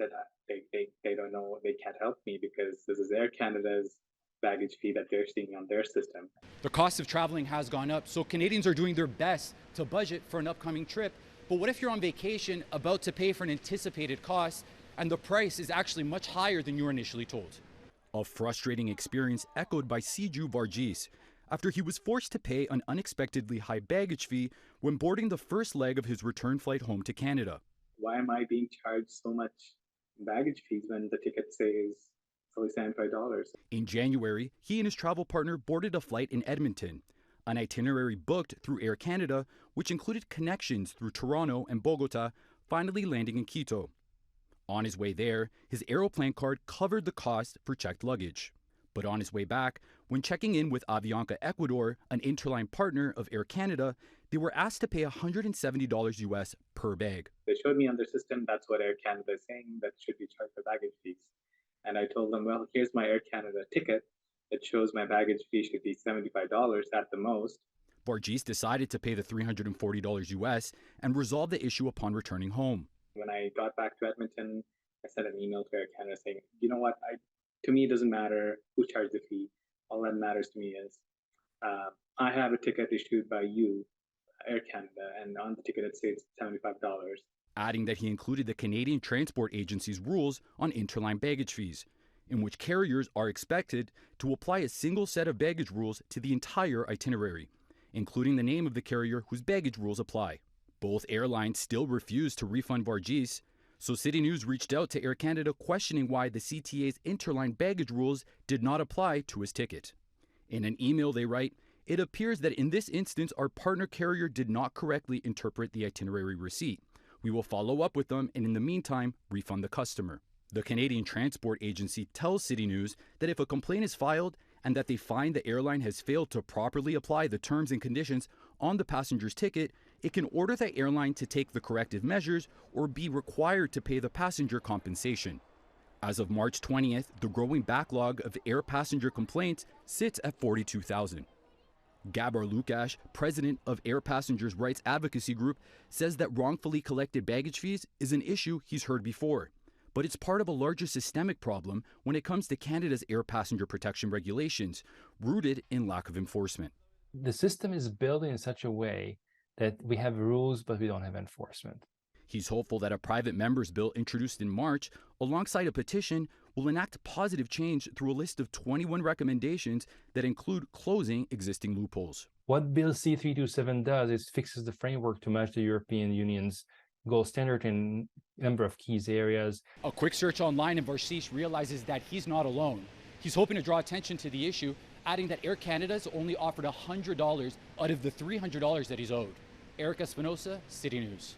said they don't know, they can't help me because this is Air Canada's baggage fee that they're seeing on their system. The cost of traveling has gone up, so Canadians are doing their best to budget for an upcoming trip. But what if you're on vacation, about to pay for an anticipated cost, and the price is actually much higher than you were initially told? A frustrating experience echoed by Siju Varghese after he was forced to pay an unexpectedly high baggage fee when boarding the first leg of his return flight home to Canada. Why am I being charged so much baggage fees when the ticket says it's only $75? In January, he and his travel partner boarded a flight in Edmonton, an itinerary booked through Air Canada, which included connections through Toronto and Bogota, finally landing in Quito. On his way there, his Aeroplan card covered the cost for checked luggage. But on his way back, when checking in with Avianca Ecuador, an interline partner of Air Canada, they were asked to pay $170 US per bag. They showed me on their system that's what Air Canada is saying that should be charged for baggage fees. And I told them, well, here's my Air Canada ticket. It shows my baggage fee should be $75 at the most. Varghese decided to pay the $340 US and resolved the issue upon returning home. When I got back to Edmonton, I sent an email to Air Canada saying, you know what, to me, it doesn't matter who charged the fee. All that matters to me is I have a ticket issued by you, Air Canada, and on the ticket it says $75. Adding that he included the Canadian Transport Agency's rules on interline baggage fees, in which carriers are expected to apply a single set of baggage rules to the entire itinerary, including the name of the carrier whose baggage rules apply. Both airlines still refused to refund Varghese, so CityNews reached out to Air Canada questioning why the CTA's interline baggage rules did not apply to his ticket. In an email they write, "It appears that in this instance our partner carrier did not correctly interpret the itinerary receipt. We will follow up with them and in the meantime refund the customer." The Canadian Transport Agency tells CityNews that if a complaint is filed and that they find the airline has failed to properly apply the terms and conditions on the passenger's ticket, it can order the airline to take the corrective measures or be required to pay the passenger compensation. As of March 20th, the growing backlog of air passenger complaints sits at 42,000. Gabor Lukash, president of Air Passengers' Rights Advocacy Group, says that wrongfully collected baggage fees is an issue he's heard before. But it's part of a larger systemic problem when it comes to Canada's air passenger protection regulations, rooted in lack of enforcement. The system is built in such a way that we have rules, but we don't have enforcement. He's hopeful that a private member's bill introduced in March, alongside a petition, will enact positive change through a list of 21 recommendations that include closing existing loopholes. What Bill C-327 does is fixes the framework to match the European Union's gold standard in a number of key areas. A quick search online and Varghese realizes that he's not alone. He's hoping to draw attention to the issue, adding that Air Canada's only offered $100 out of the $300 that he's owed. Eric Espinosa, City News.